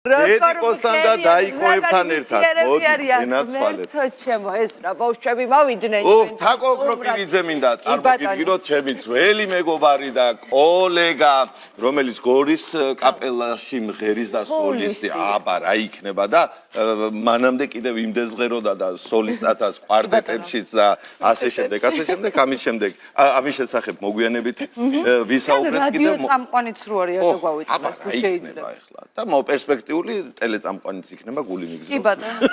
დედიკოსთან და დაიკოებთან ერთად. მოდი, ენაცვალეთ. ჩემო ეს რა ბავშვები მოვიდნენ. თაკო ოკროპირიძე მინდა წარმოგიდგინოთ ჩემი ძველი მეგობარი და კოლეგა, რომელიც გორის კაპელაში მღერის და სოლისტი. აბა რა იქნება და მანამდე კიდევ იმდესღეროდა და სოლისტათაც კვარტეტებშიც და ასე შემდეგ. ამის შემდეგ ამის შესახებ მოგვიანებით ვისაუბრეთ კიდევ. რადიო წამყვანიც რო არის და გვავიწყდა შეიძლება ახლა და პერსპექტიული ტელეწამყვანიც იქნება გული მიგზნობს. კი ბატონო.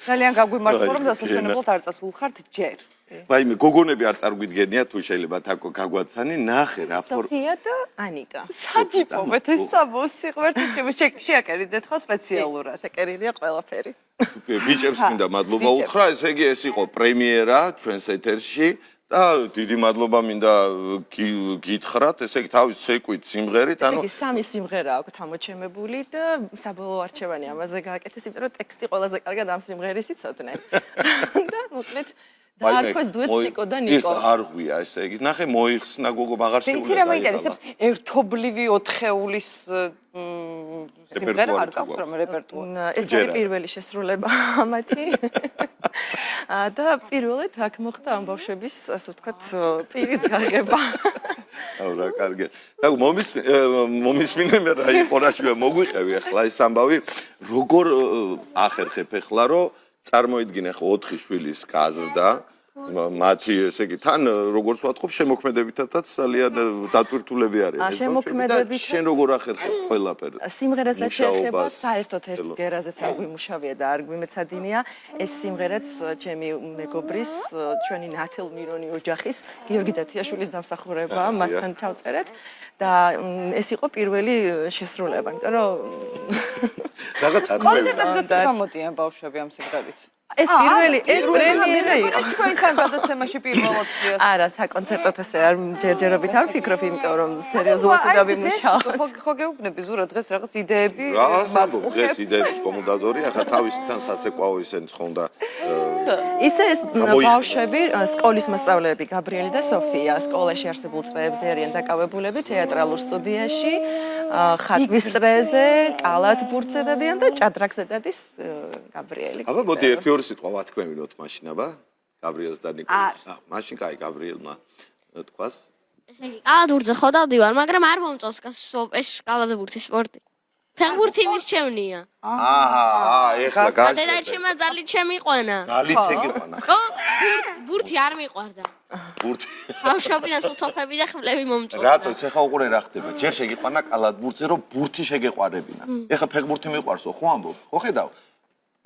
ძალიან გაგვიმართლა რომ დასასვენებლად არ წასულხართ ჯერ. ვაიმე გოგონები არ წარგვიდგენია თუ შეიძლება თაკო გაგვაცანი ნახე რა სოფია და ანიკა. სადიპოვეთ ეს სამოსი ღმერთი შეაკერიდეთ ხო სპეციალურად. შეკერილია ყველაფერი. ბიჭებს მინდა მადლობა უთხრა, ესე იგი ეს იყო პრემიერა ჩვენს ეთერში. და დიდი მადლობა მინდა გითხრათ, ესე იგი თავის ცეკვით სიმღერით, ანუ ესე იგი სამი სიმღერა აქვს ამოჩემებული და საბოლოო არჩევანი ამაზე გააკეთეს, იმიტომ რომ ტექსტი ყველაზე კარგად ამ სიმღერის იცოდნენ. და მოკლედ დაარქვეს დუეტ სიკო და ნიკო. ის არ ღვია, ესე იგი. ნახე მოიხსნა გოგო აღარ შეუძლია. ვიცი რა მაინტერესებს, ერთობლივი ოთხეულის სიმღერა არ გაქვს რომ რეპერტუარი. ეს არის პირველი შესრულება მათი. და პირველად აქ მოხდა ამ ბავშვების, ასე ვთქვათ, პირის გაღება. რა კარგი. და მომისმინე მე რა იყო რა შევ მოგვიყევი ახლა ეს ამბავი, როგორ ახერხებ ახლა რომ წარმოიდგინე ხო 4 შვილის გაზრდა, მათი ესე იგი თან როგორც ვთქვათ შემოქმედებითაც ძალიან დატვირთულები არიან. შემოქმედებით შენ როგორ ახერხებ ყველაფერს? სიმღერას რაც შეეხება საერთოდ ერთ გერაზეც არ გვიმუშავია და არ გვიმეცადინია. ეს სიმღერაც ჩემი მეგობრის, ჩვენი ნათელ მირონი ოჯახის, გიორგი დათიაშვილის დამსახურებაა, მასთან ჩავწერეთ და ეს იყო პირველი შესრულება, იმიტომ რომ რაღაც კონცერტებზე თუ გამოდიან ბავშვები ამ სიმღერით. ეს პირველი ეს პრემიერა იყო. ჩვენთან გადაცემაში პირველად შეასრულა. არა, საკონცერტოდ ესე არ ჯერჯერობით არ ვფიქრობ, იმიტომ რომ სერიოზულად დავიმუშავე. ხო გეუბნები ზურა დღეს რაღაც იდეები დღეს იდეების კომოდატორი, ახლა თავისთან სასეკვაო ისინი ხონდა. ისე ეს ბავშვები, სკოლის მასწავლებლები გაბრიელი და სოფია, სკოლაში არსებულ წვეებზე არიან დაკავებულები თეატრალურ სტუდიაში, ხატვის წრეზე, კალათბურთზე დადიან და ჭადრაკზე დადის გაბრიელი. აბა მოდი ერთი ორი სიტყვა ვათქვევინოთ მაშინ, აბა გაბრიელს და ნიკოლას. მაშინ კაი გაბრიელმა თქვას. ესე იგი, კალათბურთზე ხო დავდივარ, მაგრამ არ მომწონს ეს კალათბურთის სპორტი. ფეხბურთი მირჩევნია. ეხლა გასაგებია. დედაჩემმა ძალით შემიყვანა. ძალით შეგიყვანა. ხო? ბურთი არ მიყვარდა. ბურთი. ბავშვობიდან სულ თოფები და ხმლები მომწონდა. რატო ეხლა უყურე რა ხდება? ჯერ შეგიყვანა კალათბურთზე, რომ ბურთი შეგეყვარებინა. ეხლა ფეხბურთი მიყვარსო, ხო ამბობ? ხო ხედავ?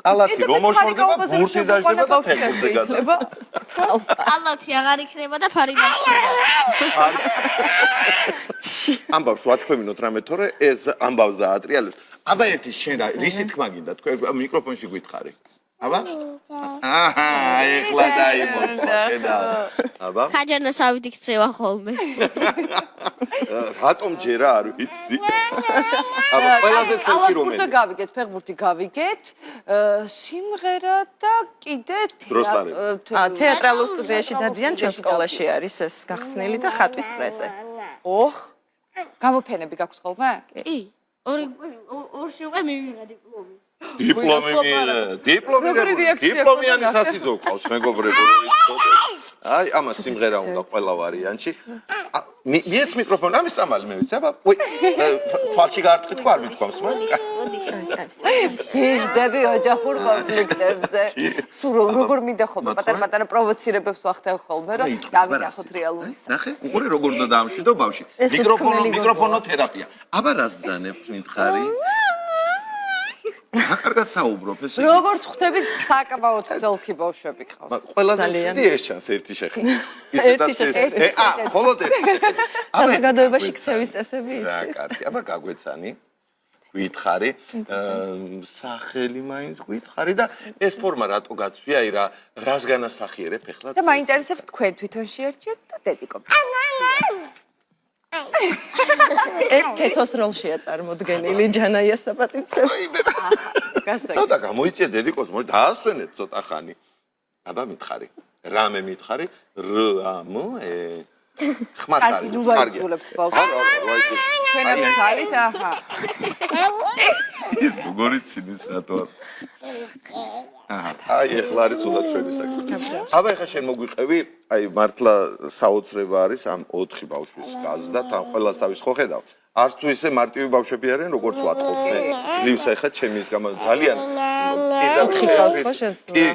კალათი რომ მოშორდება, ბურთი დაждდება და ფეხბურთზე გადება. კალათი აღარ იქნება და ფარი დაიწყება. ამბავს ვათქვევინოთ რამე თორე ეს ამბავს და ატრიალებს. აბა ერთი შენ რა რისი თქმა გინდა თქვენ მიკროფონში გითხარი. აბა? ეხლა დაიმოწვა, ხედავ. აბა? ხაჯანასავით იქცევა ხოლმე. რატომ ჯერა არ ვიცი. აბა ყველაზე წესი რომელი? კალათბურთზე გავიგეთ, ფეხბურთი გავიგეთ, სიმღერა და კიდე თეატრალურ სტუდიაში დადიან, ჩვენ სკოლაში არის ეს გახსნილი და ხატვის წრეზე. ოხ, გამოფენები გაქვს ხოლმე? კი. ორში უკვე მივიღე დიპლომი. დიპლომიანი სასიძო ყავს მეგობრებო. აი, ამას სიმღერა უნდა ყველა ვარიანტში. მიეც მიკროფონი, ამის სამალი მე ვიცი, აბა. თვალში გაარტყი თქვა, არ მithქვამს მე. გიჟდები ოჯახურ კონფლიქტებზე. სულ როგორ მინდა ხოლმე პატარ-პატარა პროვოცირებებს ვახდენ ხოლმე, რომ დავინახოთ რეალურს. ნახე, უყურე როგორ უნდა დაამშვიდო ბავში. მიკროფონოთერაპია. აბა რას ბრძანებთ მითხარი? აკარგად საუბრობ ესე. როგორც ხვდებით, საკმაოდ ცელქი ბავშვები ყავს. ყველაზე დიდი ეს ჩანს ერთი შეხედვით. ისედაც ეს. მხოლოდ ერთი შეხედვით. საზოგადოებაში ქცევის წესები იცის. რა კარგი, აბა გაგვეცანი. გითხარი, სახელი მაინც გითხარი და ეს ფორმა რატო გაცვია, აი რას განასახიერებ ახლა? და მაინტერესებს თქვენ თვითონ შეერჩიეთ და დედიკობთ. ეს კეთოს როლშია წარმოდგენილი ჯანაია საპატიცელი. ცოტა გამოიწია დედიკოს, მოდი დაასვენეთ ცოტა ხანი. აბა მითხარი. რამე მითხარი? რ ამ ხმას კარგი, არის. ნუ ვაიძულებთ ბავშვს. ჩვენებს არის აჰა. ის როგორ ცინის რატო? აი ეხლა არის უდა ჩვენი საქმე. აბა ეხლა შენ მოგვიყევი, აი მართლა საოცრება არის ამ 4 ბავშვის გაზრდა, თან ყველას თავის ხო ხედავ. არც თუ ისე მარტივი ბავშვები არიან, როგორც ვატყობ მე. ძლივს ეხლა ჩემის გამო ძალიან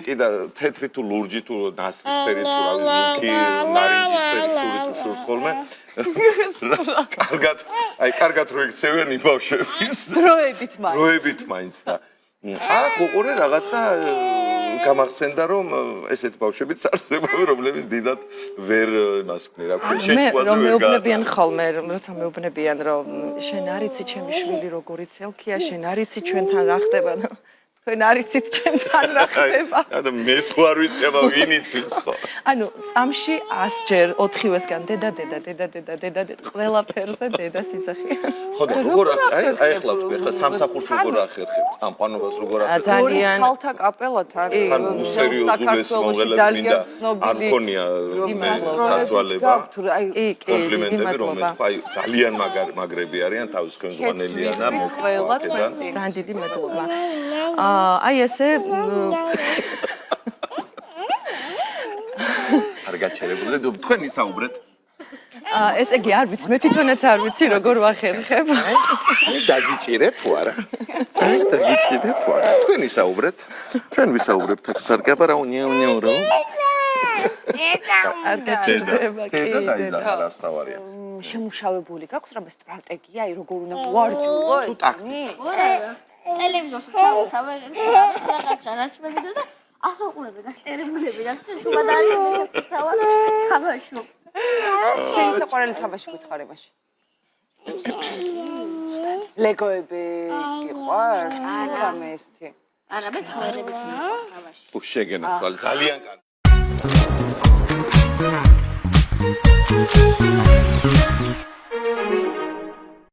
კიდე თეთრი თუ ლურჯი თუ ნასწერი თუ რა ვიცი, ნარინჯისფერი სული თუ შურს ხოლმე. კარგად რო იქცევენ იმ ბავშვებს. დროებით მაინც და აქ უყურე რაღაცა გამახსენდა რომ ესეთ ბავშვებიც არსებობენ რომლებიც დიდად ვერ იმას ქნე რა ქვია შეჭვაზე ვერ მეუბნებიან ხოლმე როცა მეუბნებიან რომ შენ არიცი ჩემი შვილი როგორი ცელქია შენ არიცი ჩვენთან რა ხდება თქვენ არიცით ჩვენთან რა ხდება და მე თუ არ ვიცი აბა ვინ იცის ხო ანუ წამში 100 ჯერ 4-ვესგან დედა ყველაფერზე დედა სიძახი ხო და როგორ აი ახლა თქვი ახლა სამსახურს როგორ ახერხებთ წამყვანობას როგორ ახერხებთ ძალიან ხალთა კაპელათან თან სერიოზულეს მომღერლად მინდა არ ქონია სასწვალება კომპლიმენტები რომ აი ძალიან მაგრები არიან თავის ხელმძღვანელიან და მოხდედა ძალიან დიდი მადლობა აი ესე არ გაჩერებული და თქვენ ისაუბრეთ ესე კი არ ვიცი მე თვითონაც არ ვიცი როგორ ვახერხებ აი დაგიჭირეთ თუ არა აი დაგიჭირეთ თუ არა თქვენ ისაუბრეთ ჩვენ ვისაუბრებთ აქ სარგაბა რა უნიო რა არ გაჩერდება კი და დასტავარია შემუშავებული გაქვს რა სტრატეგია აი როგორ უნდა ვარჯულო ესენი ტელევიზორში ჩავთავე ეს რაღაცა რაც მეგდა და ასოყურები და წერებულები და თუმადარი თამაშობ შენ საყვარელი თამაში გითხარ იმაში ლეგოები გიყვარს არა მესთი არა მე ცხოველებიც მიყვარს თამაში თუ შეგენა ძალიან კარგი